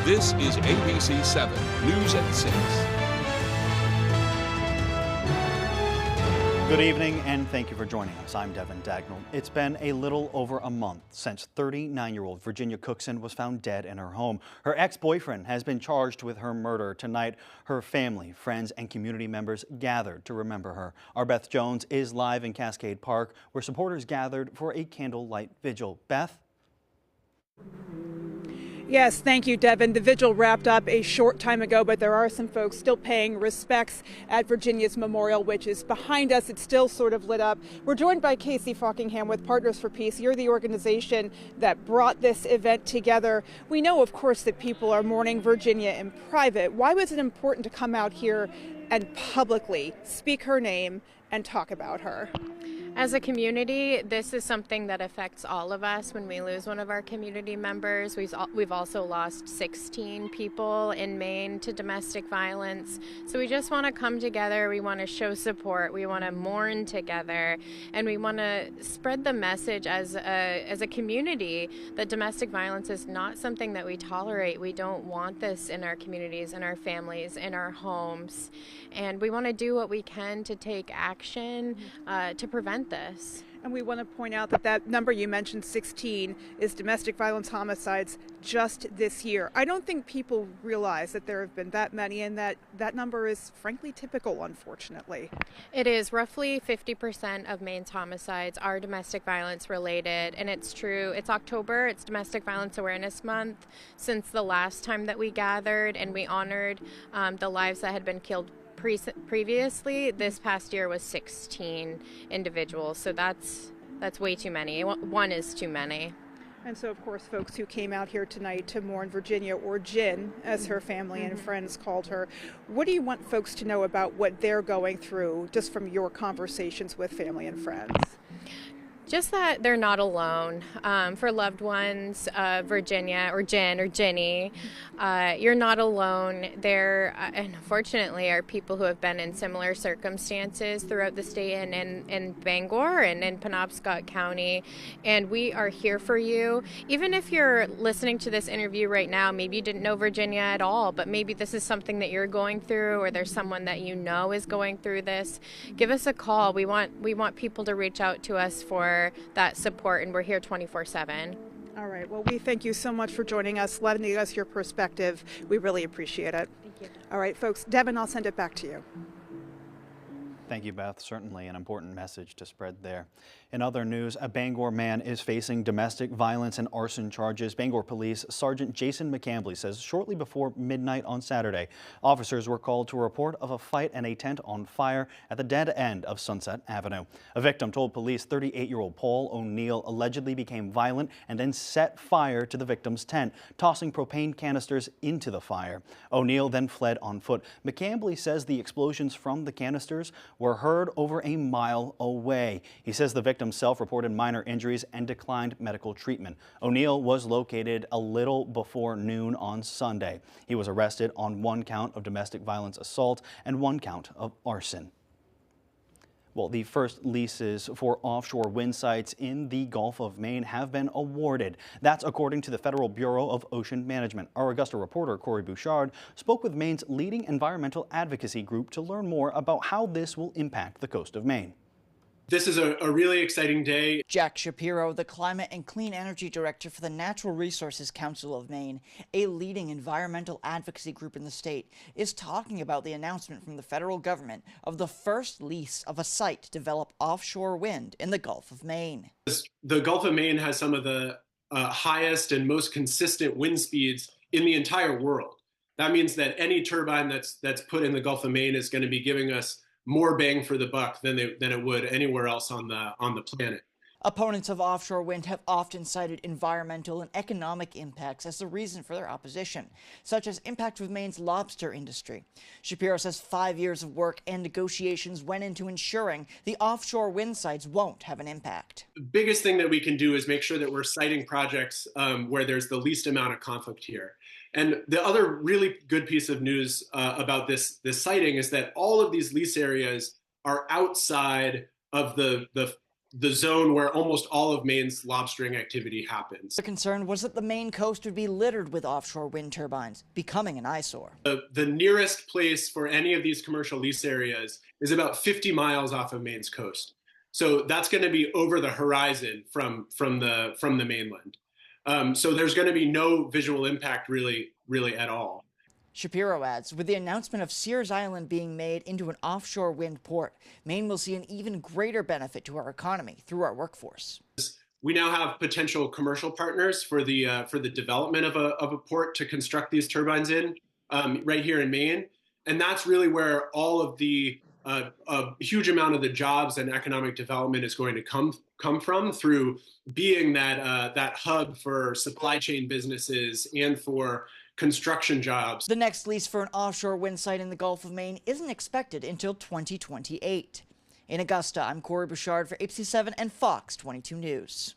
This is ABC 7 News at 6. Good evening and thank you for joining us. I'm Devin Dagnall. It's been a little over a month since 39-year-old Virginia Cookson was found dead in her home. Her ex-boyfriend has been charged with her murder. Tonight, her family, friends, and community members gathered to remember her. Our Beth Jones is live in Cascade Park, where supporters gathered for a candlelight vigil. Beth? Yes, thank you, Devin. The vigil wrapped up a short time ago, but there are some folks still paying respects at Virginia's memorial, which is behind us. It's still sort of lit up. We're joined by Casey Frockingham with Partners for Peace. You're the organization that brought this event together. We know, of course, that people are mourning Virginia in private. Why was it important to come out here and publicly speak her name and talk about her? As a community, this is something that affects all of us when we lose one of our community members. We've also lost 16 people in Maine to domestic violence. So we just want to come together. We want to show support. We want to mourn together. And we want to spread the message as a community that domestic violence is not something that we tolerate. We don't want this in our communities, in our families, in our homes. And we want to do what we can to take action to prevent this. And we want to point out that that number you mentioned, 16, is domestic violence homicides just this year. I don't think people realize that there have been that many, and that number is frankly typical, unfortunately. It is. Roughly 50% of Maine's homicides are domestic violence related, and it's true. It's October. It's Domestic Violence Awareness Month. Since the last time that we gathered and we honored the lives that had been killed previously, this past year was 16 individuals, so that's way too many. One is too many. And so, of course, folks who came out here tonight to mourn Virginia, or Gin, as her family and friends called her, what do you want folks to know about what they're going through, just from your conversations with family and friends? Just that they're not alone. For loved ones, Virginia or Jen or Ginny, you're not alone. There, unfortunately, are people who have been in similar circumstances throughout the state and in Bangor and in Penobscot County. And we are here for you. Even if you're listening to this interview right now, maybe you didn't know Virginia at all, but maybe this is something that you're going through, or there's someone that you know is going through this. Give us a call. We want people to reach out to us for that support, and we're here 24/7. All right. Well, we thank you so much for joining us, letting us your perspective. We really appreciate it. Thank you. All right, folks. Devin, I'll send it back to you. Thank you, Beth. Certainly an important message to spread there. In other news, a Bangor man is facing domestic violence and arson charges. Bangor Police Sergeant Jason McCambly says shortly before midnight on Saturday, officers were called to a report of a fight and a tent on fire at the dead end of Sunset Avenue. A victim told police 38-year-old Paul O'Neill allegedly became violent and then set fire to the victim's tent, tossing propane canisters into the fire. O'Neill then fled on foot. McCambly says the explosions from the canisters were heard over a mile away. He says the victim self-reported minor injuries and declined medical treatment. O'Neill was located a little before noon on Sunday. He was arrested on one count of domestic violence assault and one count of arson. Well, the first leases for offshore wind sites in the Gulf of Maine have been awarded. That's according to the Federal Bureau of Ocean Management. Our Augusta reporter, Corey Bouchard, spoke with Maine's leading environmental advocacy group to learn more about how this will impact the coast of Maine. This is a really exciting day. Jack Shapiro, the Climate and Clean Energy Director for the Natural Resources Council of Maine, a leading environmental advocacy group in the state, is talking about the announcement from the federal government of the first lease of a site to develop offshore wind in the Gulf of Maine. The Gulf of Maine has some of the highest and most consistent wind speeds in the entire world. That means that any turbine that's put in the Gulf of Maine is going to be giving us more bang for the buck than it would anywhere else on the planet. Opponents of offshore wind have often cited environmental and economic impacts as the reason for their opposition, such as impact with Maine's lobster industry. Shapiro says 5 years of work and negotiations went into ensuring the offshore wind sites won't have an impact. The biggest thing that we can do is make sure that we're siting projects where there's the least amount of conflict here. And the other really good piece of news about this siting is that all of these lease areas are outside of the the zone where almost all of Maine's lobstering activity happens. The concern was that the Maine coast would be littered with offshore wind turbines, becoming an eyesore. The nearest place for any of these commercial lease areas is about 50 miles off of Maine's coast. So that's going to be over the horizon from the mainland. So there's going to be no visual impact really at all. Shapiro adds, with the announcement of Sears Island being made into an offshore wind port, Maine will see an even greater benefit to our economy through our workforce. We now have potential commercial partners for the development of a port to construct these turbines in right here in Maine, and that's really where all of the a huge amount of the jobs and economic development is going to come from, through being that hub for supply chain businesses and for construction jobs. The next lease for an offshore wind site in the Gulf of Maine isn't expected until 2028. In Augusta, I'm Corey Bouchard for ABC7 and Fox 22 News.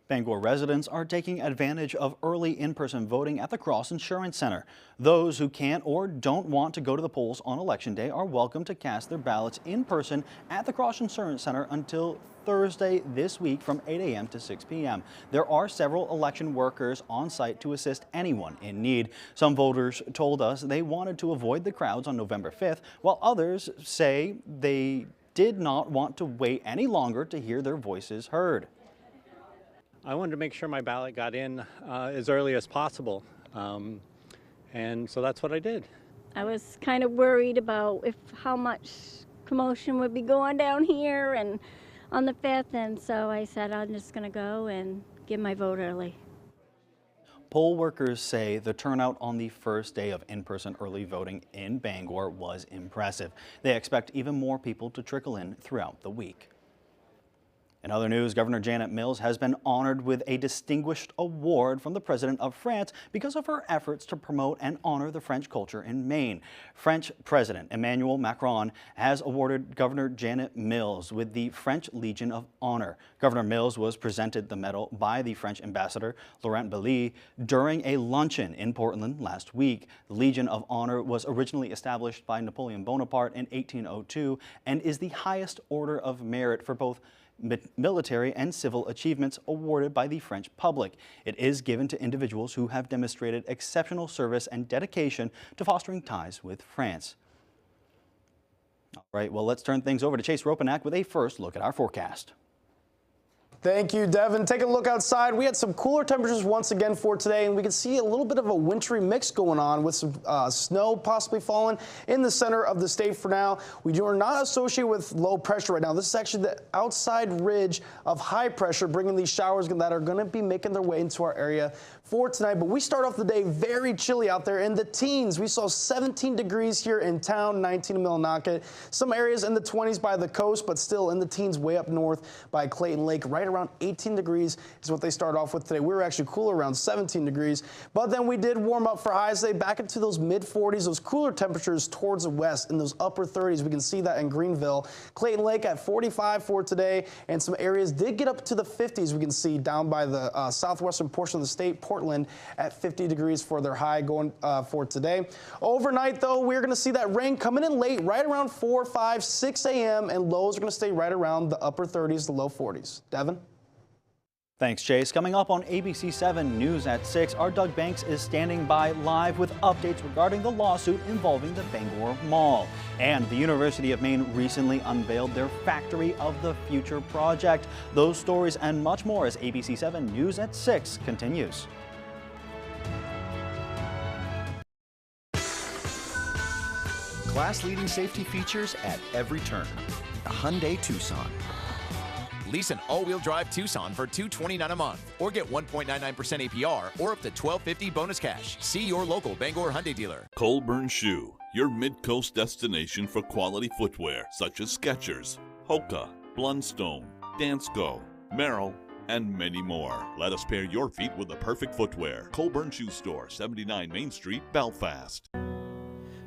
Bangor residents are taking advantage of early in-person voting at the Cross Insurance Center. Those who can't or don't want to go to the polls on Election Day are welcome to cast their ballots in person at the Cross Insurance Center until Thursday this week from 8 a.m. to 6 p.m. There are several election workers on site to assist anyone in need. Some voters told us they wanted to avoid the crowds on November 5th, while others say they did not want to wait any longer to hear their voices heard. I wanted to make sure my ballot got in as early as possible, and so that's what I did. I was kind of worried about how much commotion would be going down here and on the 5th, and so I said I'm just going to go and give my vote early. Poll workers say the turnout on the first day of in-person early voting in Bangor was impressive. They expect even more people to trickle in throughout the week. In other news, Governor Janet Mills has been honored with a distinguished award from the President of France because of her efforts to promote and honor the French culture in Maine. French President Emmanuel Macron has awarded Governor Janet Mills with the French Legion of Honor. Governor Mills was presented the medal by the French ambassador Laurent Belly during a luncheon in Portland last week. The Legion of Honor was originally established by Napoleon Bonaparte in 1802 and is the highest order of merit for both military and civil achievements awarded by the French public. It is given to individuals who have demonstrated exceptional service and dedication to fostering ties with France. All right, well, let's turn things over to Chase Ropanak with a first look at our forecast. Thank you, Devin. Take a look outside. We had some cooler temperatures once again for today, and we can see a little bit of a wintry mix going on with some snow possibly falling in the center of the state for now. We are not associated with low pressure right now. This is actually the outside ridge of high pressure bringing these showers that are going to be making their way into our area for tonight. But we start off the day very chilly out there in the teens. We saw 17 degrees here in town, 19 in Millinocket. Some areas in the 20s by the coast, but still in the teens way up north by Clayton Lake, right around 18 degrees is what they start off with today. We were actually cooler around 17 degrees, but then we did warm up for highs today back into those mid 40s, those cooler temperatures towards the west in those upper 30s. We can see that in Greenville. Clayton Lake at 45 for today, and some areas did get up to the 50s. We can see down by the southwestern portion of the state, Portland at 50 degrees for their high going for today. Overnight, though, we're going to see that rain coming in late, right around 4, 5, 6 a.m., and lows are going to stay right around the upper 30s, the low 40s. Devin? Thanks, Chase. Coming up on ABC7 News at 6, our Doug Banks is standing by live with updates regarding the lawsuit involving the Bangor Mall. And the University of Maine recently unveiled their Factory of the Future project. Those stories and much more as ABC7 News at 6 continues. Class-leading safety features at every turn. The Hyundai Tucson. Lease an all-wheel drive Tucson for $229 a month, or get 1.99% APR or up to $1,250 bonus cash. See your local Bangor Hyundai dealer. Colburn Shoe, your mid-coast destination for quality footwear such as Skechers, Hoka, Blundstone, Dansko, Merrill, and many more. Let us pair your feet with the perfect footwear. Colburn Shoe Store, 79 Main Street, Belfast.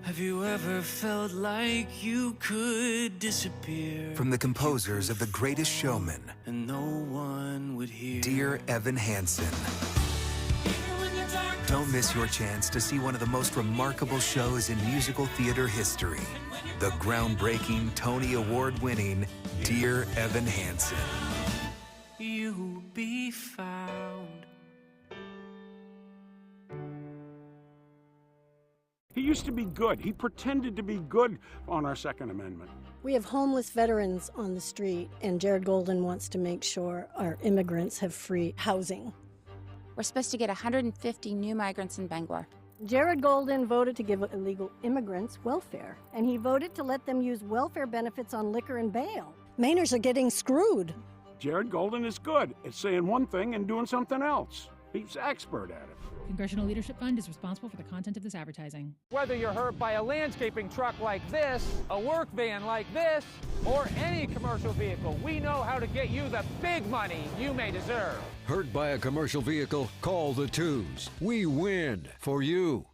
Have you ever felt like you could disappear? From the composers of The Greatest Showman, and no one would hear. Dear Evan Hansen. Don't miss your chance to see one of the most remarkable shows in musical theater history. The groundbreaking, Tony Award-winning Dear Evan Hansen. You'll be found. He used to be good. He pretended to be good on our Second Amendment. We have homeless veterans on the street, and Jared Golden wants to make sure our immigrants have free housing. We're supposed to get 150 new migrants in Bangor. Jared Golden voted to give illegal immigrants welfare, and he voted to let them use welfare benefits on liquor and bail. Mainers are getting screwed. Jared Golden is good at saying one thing and doing something else. He's expert at it. Congressional Leadership Fund is responsible for the content of this advertising. Whether you're hurt by a landscaping truck like this, a work van like this, or any commercial vehicle, we know how to get you the big money you may deserve. Hurt by a commercial vehicle? Call the twos. We win for you.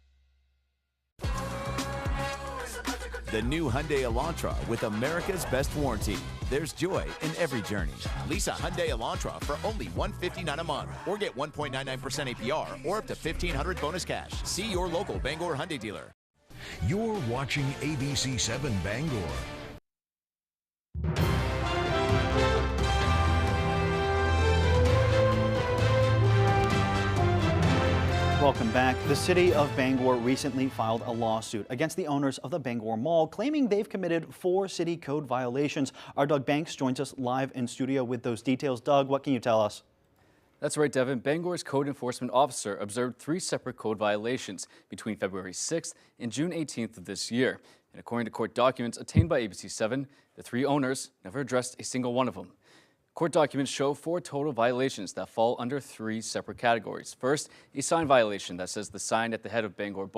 The new Hyundai Elantra with America's best warranty. There's joy in every journey. Lease a Hyundai Elantra for only $159 a month, or get 1.99% APR, or up to $1,500 bonus cash. See your local Bangor Hyundai dealer. You're watching ABC 7 Bangor. Welcome back. The city of Bangor recently filed a lawsuit against the owners of the Bangor Mall, claiming they've committed 4 city code violations. Our Doug Banks joins us live in studio with those details. Doug, what can you tell us? That's right, Devin. Bangor's code enforcement officer observed 3 separate code violations between February 6th and June 18th of this year. And according to court documents obtained by ABC 7, the 3 owners never addressed a single one of them. Court documents show 4 total violations that fall under 3 separate categories. First, a sign violation that says the sign at the head of Bangor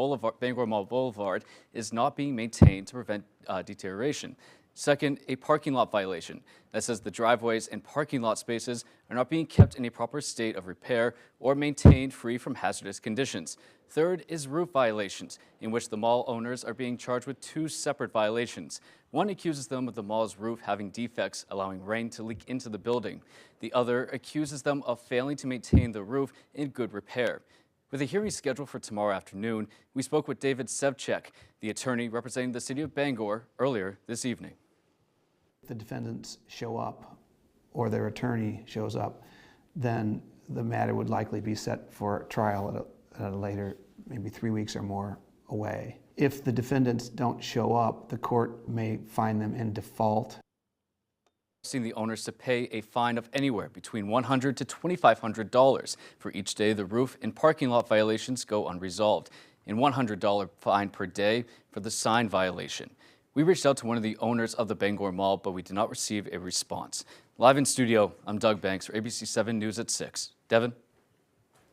Mall Boulevard is not being maintained to prevent deterioration. Second, a parking lot violation that says the driveways and parking lot spaces are not being kept in a proper state of repair or maintained free from hazardous conditions. Third is roof violations, in which the mall owners are being charged with 2 separate violations. One accuses them of the mall's roof having defects, allowing rain to leak into the building. The other accuses them of failing to maintain the roof in good repair. With a hearing scheduled for tomorrow afternoon, we spoke with David Sevchek, the attorney representing the city of Bangor, earlier this evening. If the defendants show up or their attorney shows up, then the matter would likely be set for trial at a later, maybe 3 weeks or more away. If the defendants don't show up, the court may find them in default. Asking the owners to pay a fine of anywhere between $100 to $2,500 for each day the roof and parking lot violations go unresolved, and $100 fine per day for the sign violation. We reached out to one of the owners of the Bangor Mall, but we did not receive a response. Live in studio, I'm Doug Banks for ABC 7 News at 6. Devin?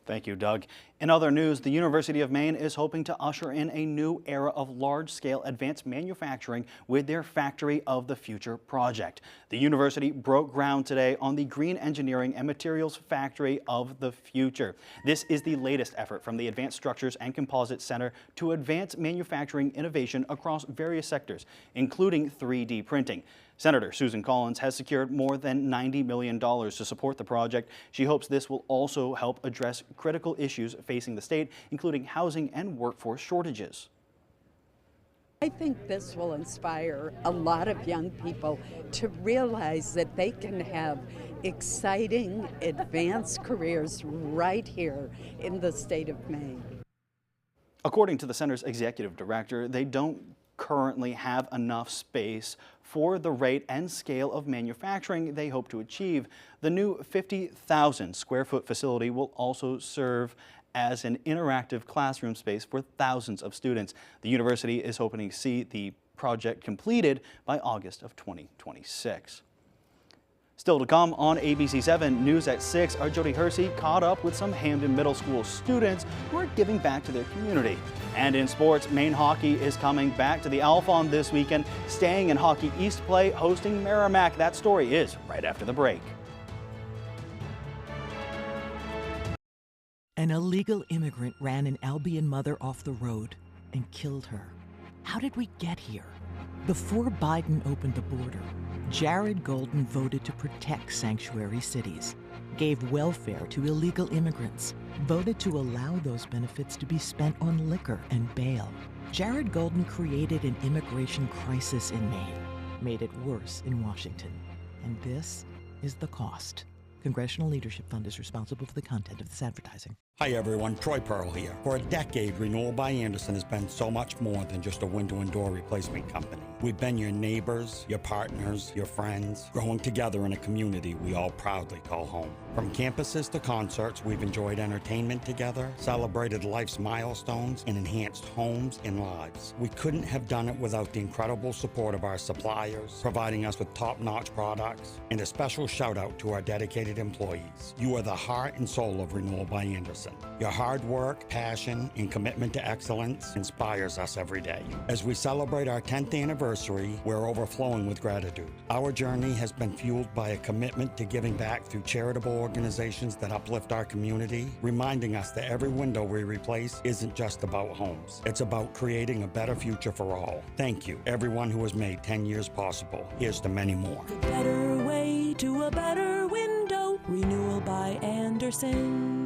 Thank you, Doug. In other news, the University of Maine is hoping to usher in a new era of large-scale advanced manufacturing with their Factory of the Future project. The university broke ground today on the Green Engineering and Materials Factory of the Future. This is the latest effort from the Advanced Structures and Composites Center to advance manufacturing innovation across various sectors, including 3D printing. Senator Susan Collins has secured more than $90 million to support the project. She hopes this will also help address critical issues facing the state, including housing and workforce shortages. I think this will inspire a lot of young people to realize that they can have exciting, advanced careers right here in the state of Maine. According to the center's executive director, they don't currently have enough space for the rate and scale of manufacturing they hope to achieve. The new 50,000 square foot facility will also serve as an interactive classroom space for thousands of students. The university is hoping to see the project completed by August of 2026. Still to come on ABC 7 News at 6, our Jody Hersey caught up with some Hamden Middle School students who are giving back to their community. And in sports, Maine hockey is coming back to the Alphon this weekend, staying in Hockey East play, hosting Merrimack. That story is right after the break. An illegal immigrant ran an Albion mother off the road and killed her. How did we get here? Before Biden opened the border, Jared Golden voted to protect sanctuary cities, gave welfare to illegal immigrants, voted to allow those benefits to be spent on liquor and bail. Jared Golden created an immigration crisis in Maine, made it worse in Washington. And this is the cost. Congressional Leadership Fund is responsible for the content of this advertising. Hi everyone, Troy Pearl here. For a decade, Renewal by Andersen has been so much more than just a window and door replacement company. We've been your neighbors, your partners, your friends, growing together in a community we all proudly call home. From campuses to concerts, we've enjoyed entertainment together, celebrated life's milestones, and enhanced homes and lives. We couldn't have done it without the incredible support of our suppliers, providing us with top-notch products, and a special shout-out to our dedicated employees. You are the heart and soul of Renewal by Andersen. Your hard work, passion, and commitment to excellence inspires us every day. As we celebrate our 10th anniversary, we're overflowing with gratitude. Our journey has been fueled by a commitment to giving back through charitable organizations that uplift our community, reminding us that every window we replace isn't just about homes. It's about creating a better future for all. Thank you, everyone who has made 10 years possible. Here's to many more. The better way to a better window. Renewal by Andersen.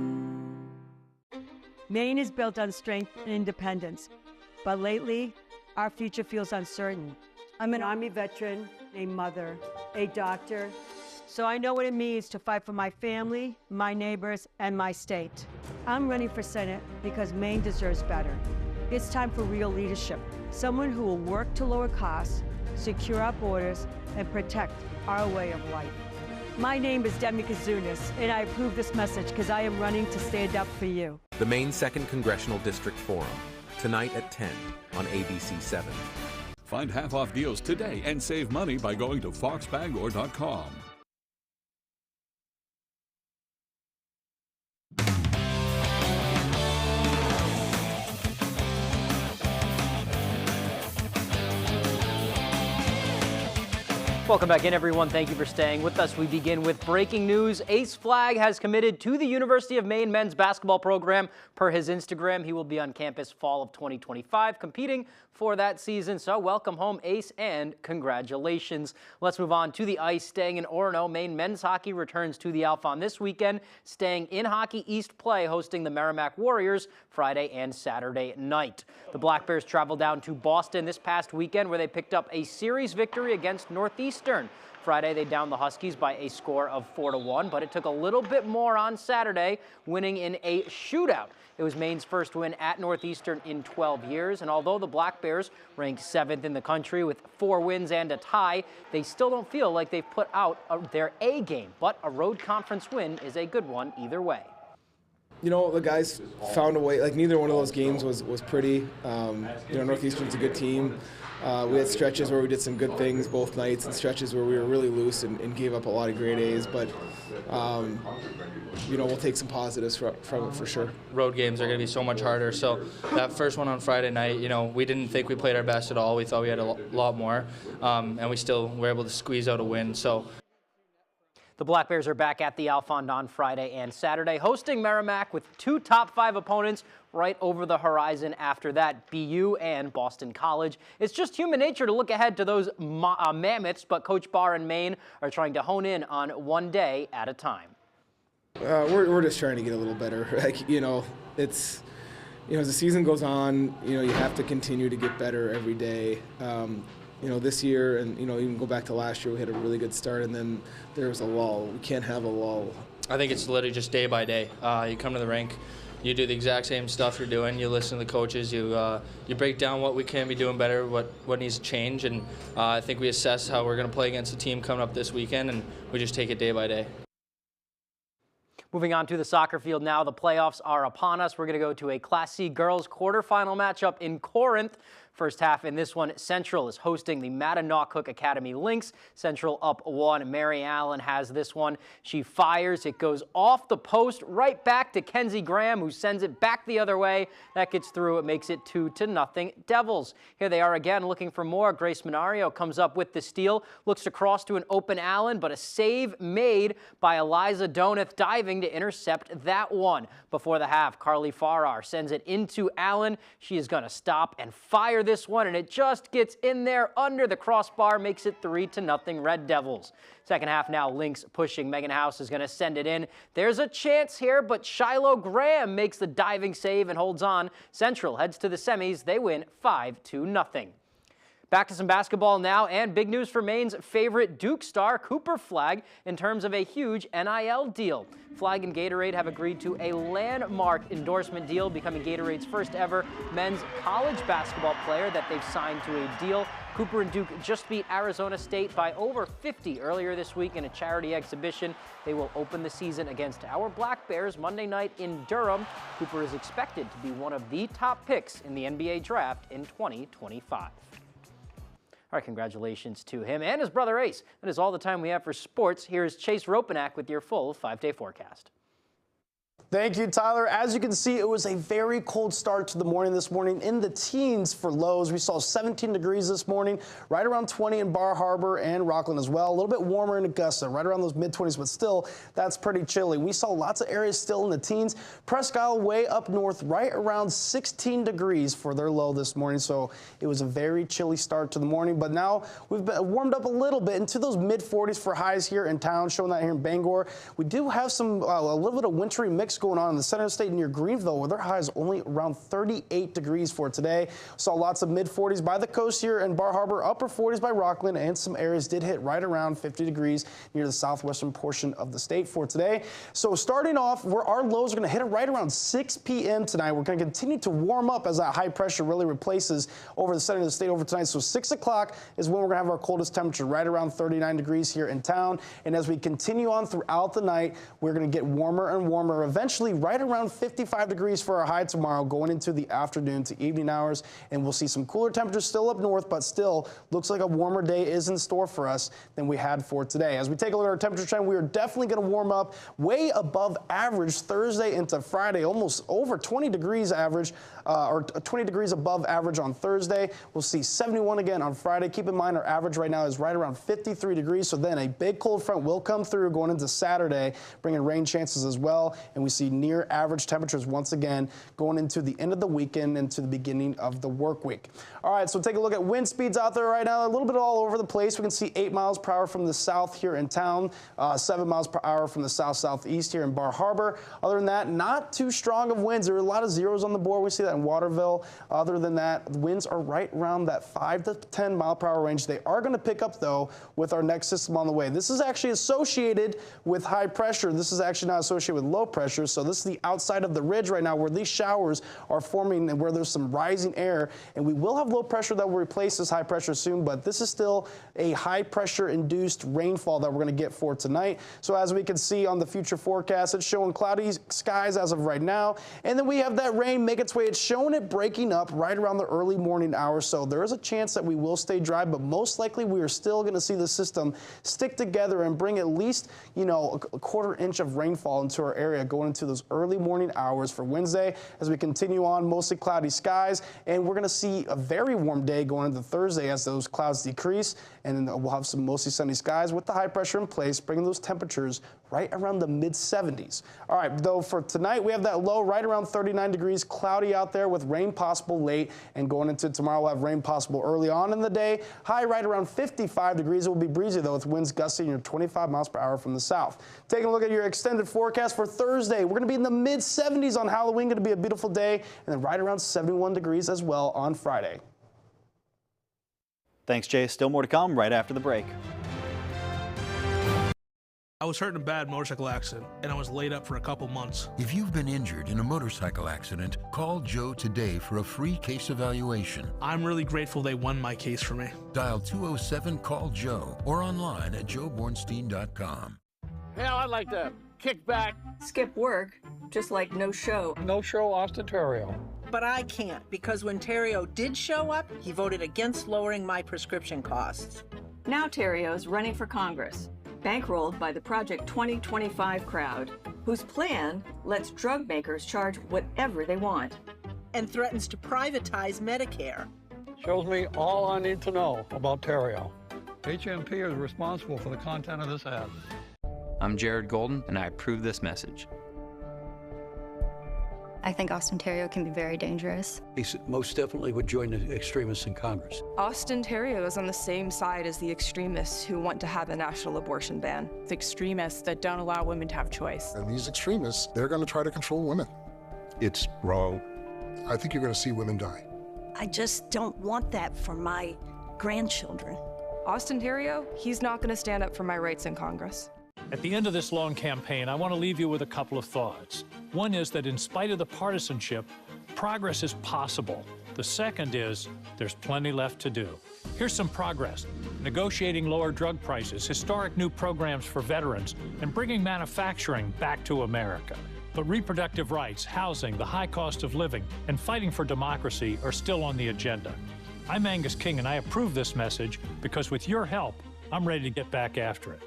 Maine is built on strength and independence, but lately, our future feels uncertain. I'm an Army veteran, a mother, a doctor, so I know what it means to fight for my family, my neighbors, and my state. I'm running for Senate because Maine deserves better. It's time for real leadership, someone who will work to lower costs, secure our borders, and protect our way of life. My name is Demi Kazunas, and I approve this message because I am running to stand up for you. The Maine 2nd Congressional District Forum, tonight at 10 on ABC 7. Find half-off deals today and save money by going to foxbangor.com. Welcome back in, everyone. Thank you for staying with us. We begin with breaking news. Ace Flagg has committed to the University of Maine men's basketball program. Per his Instagram, he will be on campus fall of 2025, competing for that season. So welcome home, Ace, and congratulations. Let's move on to the ice. Staying in Orono, Maine men's hockey returns to the Alphon this weekend, staying in Hockey East play, hosting the Merrimack Warriors Friday and Saturday night. The Black Bears traveled down to Boston this past weekend, where they picked up a series victory against Northeastern. Friday, they downed the Huskies by a score of 4-1, but it took a little bit more on Saturday, winning in a shootout. It was Maine's first win at Northeastern in 12 years, and although the Black Bears ranked 7th in the country with 4 wins and a tie, they still don't feel like they've put out their A game, but a road conference win is a good one either way. You know, the guys found a way. Like, neither one of those games was pretty. Northeastern's a good team. We had stretches where we did some good things both nights and stretches where we were really loose and gave up a lot of grade A's. But, we'll take some positives from it for sure. Road games are going to be so much harder. So that first one on Friday night, we didn't think we played our best at all. We thought we had a lot more, and we still were able to squeeze out a win. So. The Black Bears are back at the Alphon on Friday and Saturday, hosting Merrimack with 2 top 5 opponents right over the horizon after that, BU and Boston College. It's just human nature to look ahead to those mammoths, but Coach Barr and Maine are trying to hone in on one day at a time. We're just trying to get a little better. It's as the season goes on, you have to continue to get better every day. This year and, even go back to last year, we had a really good start and then there was a lull. We can't have a lull. I think it's literally just day by day. You come to the rink, you do the exact same stuff you're doing, you listen to the coaches, you break down what we can be doing better, what needs to change, and I think we assess how we're going to play against the team coming up this weekend, and we just take it day by day. Moving on to the soccer field now, the playoffs are upon us. We're going to go to a Class C girls quarterfinal matchup in Corinth. First half in this one, Central is hosting the Mattanock Academy Lynx. Central up 1. Mary Allen has this one. She fires. It goes off the post right back to Kenzie Graham, who sends it back the other way. That gets through. It makes it 2-0 Devils. Here they are again looking for more. Grace Minario comes up with the steal. Looks to cross to an open Allen, but a save made by Eliza Donath diving to intercept that one. Before the half, Carly Farrar sends it into Allen. She is going to stop and fire this one, and it just gets in there under the crossbar, makes it 3-0 Red Devils. Second half now, Lynx pushing. Megan House is going to send it in. There's a chance here, but Shiloh Graham makes the diving save and holds on. Central heads to the semis. They win 5-0. Back to some basketball now, and big news for Maine's favorite Duke star, Cooper Flagg, in terms of a huge NIL deal. Flagg and Gatorade have agreed to a landmark endorsement deal, becoming Gatorade's first ever men's college basketball player that they've signed to a deal. Cooper and Duke just beat Arizona State by over 50 earlier this week in a charity exhibition. They will open the season against our Black Bears Monday night in Durham. Cooper is expected to be one of the top picks in the NBA draft in 2025. All right, congratulations to him and his brother Ace. That is all the time we have for sports. Here's Chase Ropenack with your full 5-day forecast. Thank you, Tyler. As you can see, it was a very cold start to the morning this morning, in the teens for lows. We saw 17 degrees this morning, right around 20 in Bar Harbor and Rockland as well. A little bit warmer in Augusta, right around those mid-20s, but still, that's pretty chilly. We saw lots of areas still in the teens. Presque Isle way up north, right around 16 degrees for their low this morning, so it was a very chilly start to the morning. But now we've been warmed up a little bit into those mid-40s for highs here in town, showing that here in Bangor. We do have some a little bit of wintry mix going on in the center of the state near Greenville, where their high is only around 38 degrees for today. Saw lots of mid-40s by the coast here in Bar Harbor, upper 40s by Rockland, and some areas did hit right around 50 degrees near the southwestern portion of the state for today. So starting off, where our lows are going to hit it right around 6 p.m. tonight. We're going to continue to warm up as that high pressure really replaces over the center of the state over tonight. So 6 o'clock is when we're going to have our coldest temperature, right around 39 degrees here in town. And as we continue on throughout the night, we're going to get warmer and warmer, eventually right around 55 degrees for our high tomorrow, going into the afternoon to evening hours. And we'll see some cooler temperatures still up north, but still looks like a warmer day is in store for us than we had for today. As we take a look at our temperature trend, we are definitely going to warm up way above average Thursday into Friday, almost over 20 degrees average, or 20 degrees above average on Thursday. We'll see 71 again on Friday. Keep in mind our average right now is right around 53 degrees. So then a big cold front will come through going into Saturday, bringing rain chances as well. And we see near average temperatures once again going into the end of the weekend, into the beginning of the work week. All right, so take a look at wind speeds out there right now. A little bit all over the place. We can see 8 miles per hour from the south here in town, 7 miles per hour from the south-southeast here in Bar Harbor. Other than that, not too strong of winds. There are a lot of zeros on the board. We see that in Waterville. Other than that, the winds are right around that 5 to 10 mile per hour range. They are going to pick up, though, with our next system on the way. This is actually associated with high pressure. This is actually not associated with low pressure. So this is the outside of the ridge right now where these showers are forming and where there's some rising air. And we will have low pressure that will replace this high pressure soon, but this is still a high pressure induced rainfall that we're going to get for tonight. So as we can see on the future forecast, it's showing cloudy skies as of right now. And then we have that rain make its way. It's showing it breaking up right around the early morning hours. So there is a chance that we will stay dry, but most likely we are still going to see the system stick together and bring at least, a quarter inch of rainfall into our area going into those early morning hours for Wednesday. As we continue on, mostly cloudy skies, and we're going to see a very warm day going into Thursday as those clouds decrease, and then we'll have some mostly sunny skies with the high pressure in place, bringing those temperatures right around the mid-70s. All right, though, for tonight, we have that low right around 39 degrees, cloudy out there with rain possible late, and going into tomorrow, we'll have rain possible early on in the day. High right around 55 degrees. It will be breezy, though, with winds gusting 25 miles per hour from the south. Taking a look at your extended forecast for Thursday, we're going to be in the mid-70s on Halloween, going to be a beautiful day, and then right around 71 degrees as well on Friday. Thanks, Jay. Still more to come right after the break. I was hurt in a bad motorcycle accident, and I was laid up for a couple months. If you've been injured in a motorcycle accident, call Joe today for a free case evaluation. I'm really grateful they won my case for me. Dial 207-CALL-JOE or online at joebornstein.com. Hell, I'd like to kick back. Skip work, just like no show. No show, Austin Terrio. But I can't, because when Terrio did show up, he voted against lowering my prescription costs. Now Terrio's running for Congress, bankrolled by the Project 2025 crowd, whose plan lets drug makers charge whatever they want. And threatens to privatize Medicare. Shows me all I need to know about Terrio. HMP is responsible for the content of this ad. I'm Jared Golden, and I approve this message. I think Austin Terrio can be very dangerous. He most definitely would join the extremists in Congress. Austin Terrio is on the same side as the extremists who want to have a national abortion ban. The extremists that don't allow women to have choice. And these extremists, they're going to try to control women. It's wrong. I think you're going to see women die. I just don't want that for my grandchildren. Austin Terrio, he's not going to stand up for my rights in Congress. At the end of this long campaign, I want to leave you with a couple of thoughts. One is that in spite of the partisanship, progress is possible. The second is there's plenty left to do. Here's some progress: negotiating lower drug prices, historic new programs for veterans, and bringing manufacturing back to America. But reproductive rights, housing, the high cost of living, and fighting for democracy are still on the agenda. I'm Angus King, and I approve this message because with your help, I'm ready to get back after it.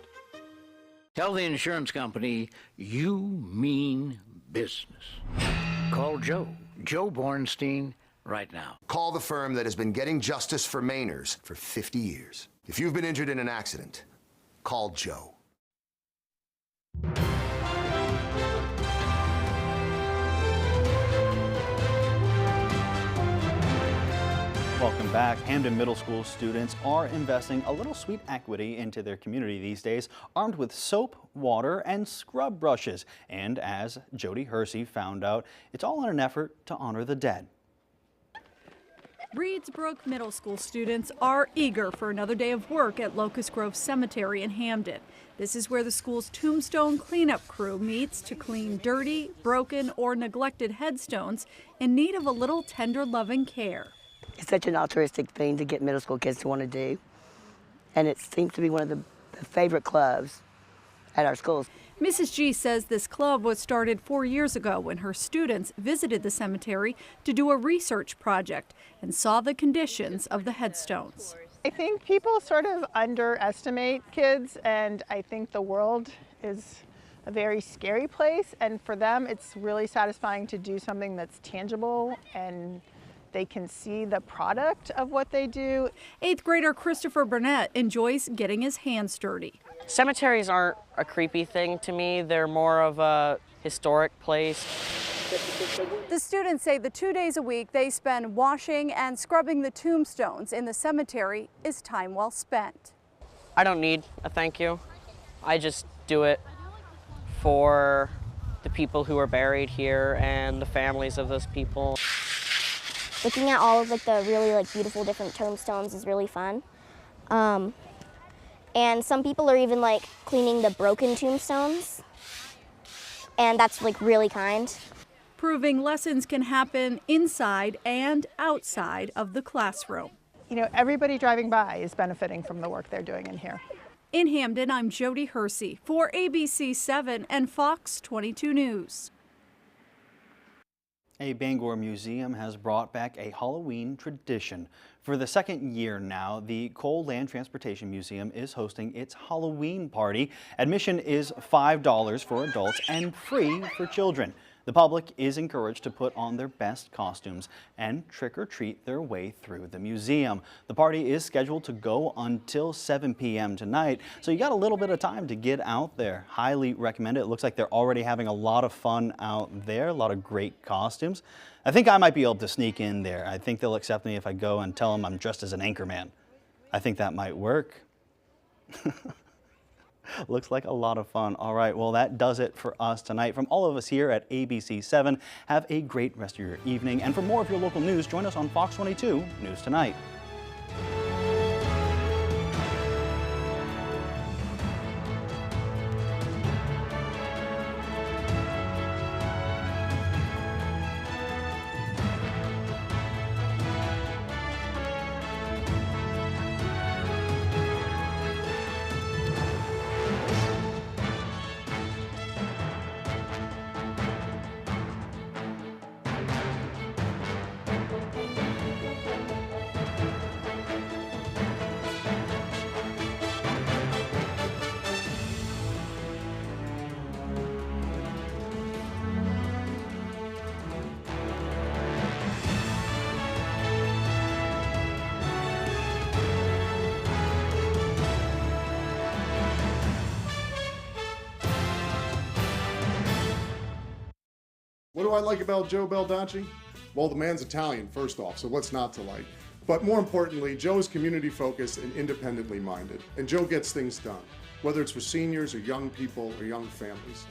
Tell the insurance company you mean business. Call Joe Bornstein, right now. Call the firm that has been getting justice for Mainers for 50 years. If you've been injured in an accident, call Joe. Welcome back. Hamden Middle School students are investing a little sweet equity into their community these days, armed with soap, water, and scrub brushes. And as Jody Hersey found out, it's all in an effort to honor the dead. Reedsbrook Middle School students are eager for another day of work at Locust Grove Cemetery in Hamden. This is where the school's tombstone cleanup crew meets to clean dirty, broken, or neglected headstones in need of a little tender, loving care. It's such an altruistic thing to get middle school kids to want to do, and it seems to be one of the favorite clubs at our schools. Mrs. G says this club was started 4 years ago when her students visited the cemetery to do a research project and saw the conditions of the headstones. I think people sort of underestimate kids, and I think the world is a very scary place, and for them it's really satisfying to do something that's tangible and they can see the product of what they do. 8th grader Christopher Burnett enjoys getting his hands dirty. Cemeteries aren't a creepy thing to me. They're more of a historic place. The students say the 2 days a week they spend washing and scrubbing the tombstones in the cemetery is time well spent. I don't need a thank you. I just do it for the people who are buried here and the families of those people. Looking at all of the really beautiful different tombstones is really fun. And some people are even cleaning the broken tombstones, and that's really kind. Proving lessons can happen inside and outside of the classroom. You know, everybody driving by is benefiting from the work they're doing in here. In Hamden, I'm Jody Hersey for ABC 7 and Fox 22 News. A Bangor museum has brought back a Halloween tradition. For the second year now, the Cole Land Transportation Museum is hosting its Halloween party. Admission is $5 for adults and free for children. The public is encouraged to put on their best costumes and trick-or-treat their way through the museum. The party is scheduled to go until 7 p.m. tonight, so you got a little bit of time to get out there. Highly recommend it. It looks like they're already having a lot of fun out there, a lot of great costumes. I think I might be able to sneak in there. I think they'll accept me if I go and tell them I'm dressed as an anchorman. I think that might work. Looks like a lot of fun. All right, well, that does it for us tonight. From all of us here at ABC 7, have a great rest of your evening. And for more of your local news, join us on Fox 22 News Tonight. What do I like about Joe Baldacci? Well, the man's Italian, first off, so what's not to like? But more importantly, Joe is community focused and independently minded, and Joe gets things done, whether it's for seniors or young people or young families.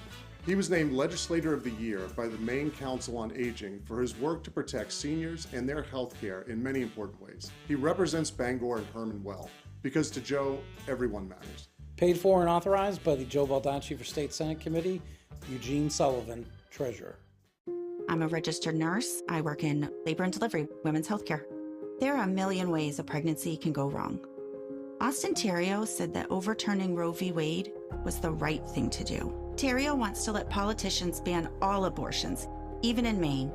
He was named Legislator of the Year by the Maine Council on Aging for his work to protect seniors and their health care in many important ways. He represents Bangor and Herman well, because to Joe, everyone matters. Paid for and authorized by the Joe Baldacci for State Senate Committee, Eugene Sullivan, Treasurer. I'm a registered nurse. I work in labor and delivery, women's health care. There are a million ways a pregnancy can go wrong. Austin Theriault said that overturning Roe v. Wade was the right thing to do. Theriault wants to let politicians ban all abortions, even in Maine,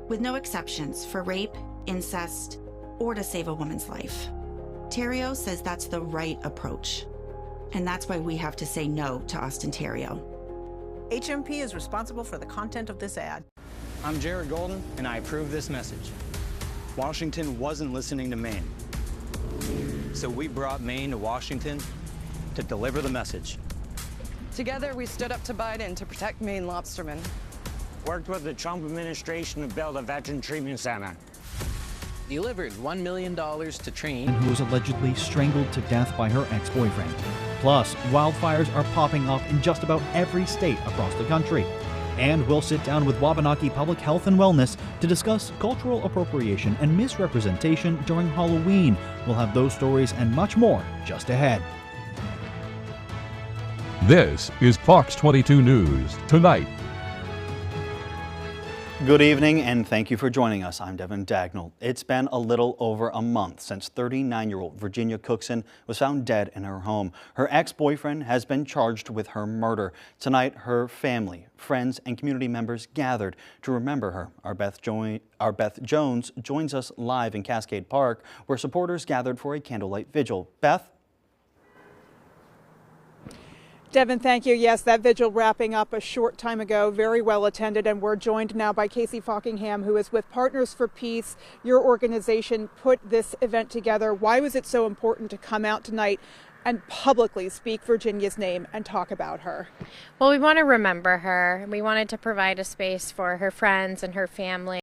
with no exceptions for rape, incest, or to save a woman's life. Theriault says that's the right approach, and that's why we have to say no to Austin Theriault. HMP is responsible for the content of this ad. I'm Jared Golden, and I approve this message. Washington wasn't listening to Maine, so we brought Maine to Washington to deliver the message. Together, we stood up to Biden to protect Maine lobstermen. Worked with the Trump administration to build a veteran treatment center. Delivered $1 million to train. Who was allegedly strangled to death by her ex-boyfriend. Plus, wildfires are popping up in just about every state across the country. And we'll sit down with Wabanaki Public Health and Wellness to discuss cultural appropriation and misrepresentation during Halloween. We'll have those stories and much more just ahead. This is Fox 22 News Tonight. Good evening and thank you for joining us. I'm Devin Dagnall. It's been a little over a month since 39-year-old Virginia Cookson was found dead in her home. Her ex-boyfriend has been charged with her murder. Tonight, her family, friends, and community members gathered to remember her. Our Beth Jones joins us live in Cascade Park, where supporters gathered for a candlelight vigil. Beth? Devin, thank you. Yes, that vigil wrapping up a short time ago, very well attended, and we're joined now by Casey Falkingham, who is with Partners for Peace. Your organization put this event together. Why was it so important to come out tonight and publicly speak Virginia's name and talk about her? Well, we want to remember her. We wanted to provide a space for her friends and her family.